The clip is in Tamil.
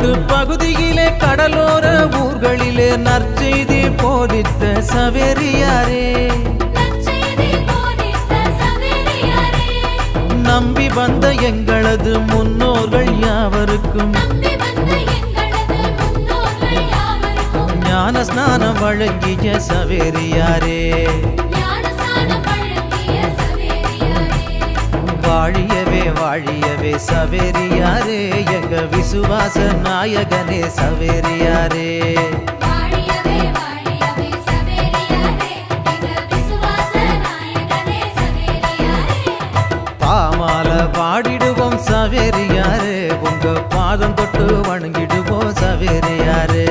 காட்டு பகுதியிலே கடலோர ஊர்களிலே நற்செய்தி போதித்த சவேரியாரே, நம்பி வந்த எங்களது முன்னோர்கள் யாவருக்கும் ஞான ஸ்நானம் வழங்கிய சவேரியாரே, வாழியவே வாழியவே சவேரியாரே, எங்க விசுவாச நாயகனே சவேரியாரே. பாமால பாடிடுவோம் சவேரியாரே, உங்க பாதம் தொட்டு வணங்கிடுவோம் சவேரியாரே.